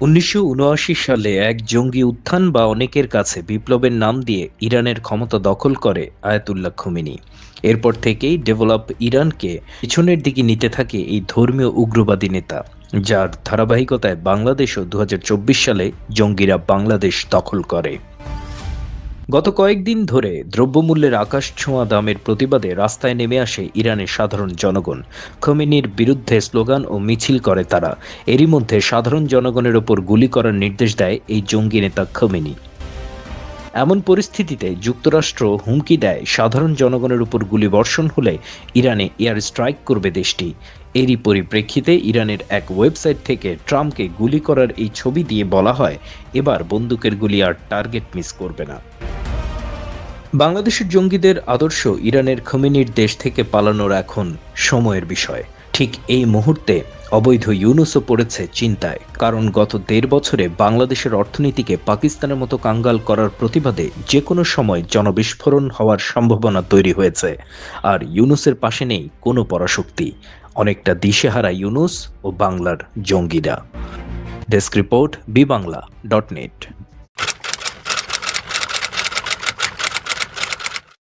১৯৭৯ সালে এক জঙ্গি উত্থান বা অনেকের কাছে বিপ্লবের নাম দিয়ে ইরানের ক্ষমতা দখল করে আয়াতুল্লাহ খোমেনি। এরপর থেকেই ডেভেলপ ইরানকে পিছনের দিকে নিতে থাকে এই ধর্মীয় উগ্রবাদী নেতা, যার ধারাবাহিকতায় বাংলাদেশও ২০২৪ সালে জঙ্গিরা বাংলাদেশ দখল করে। গত কয়েকদিন ধরে দ্রব্যমূল্যের আকাশছোঁয়া দামের প্রতিবাদে রাস্তায় নেমে আসে ইরানের সাধারণ জনগণ। খোমেনির বিরুদ্ধে স্লোগান ও মিছিল করে তারা। এরই মধ্যে সাধারণ জনগণের ওপর গুলি করার নির্দেশ দেয় এই জঙ্গি নেতা খোমেনি। এমন পরিস্থিতিতে যুক্তরাষ্ট্র হুমকি দেয় সাধারণ জনগণের উপর গুলিবর্ষণ হলে ইরানে এয়ার স্ট্রাইক করবে দেশটি। এরই পরিপ্রেক্ষিতে ইরানের এক ওয়েবসাইট থেকে ট্রাম্পকে গুলি করার এই ছবি দিয়ে বলা হয়, এবার বন্দুকের গুলি আর টার্গেট মিস করবে না। বাংলাদেশের জঙ্গিদের আদর্শ ইরানের খোমেনির দেশ থেকে পালানোর এখন সময়ের বিষয়। ঠিক এই মুহূর্তে অবৈধ ইউনূসও পড়েছে চিন্তায়, কারণ গত ১.৫ বছরে বাংলাদেশের অর্থনীতিকে পাকিস্তানের মতো কাঙ্গাল করার প্রতিবাদে যে কোনো সময় জনবিস্ফোরণ হওয়ার সম্ভাবনা তৈরি হয়েছে। আর ইউনূসের পাশে নেই কোনো পরাশক্তি। অনেকটা দিশেহারা ইউনূস ও বাংলার জঙ্গিরা। Desk report, বিবাংলা.net।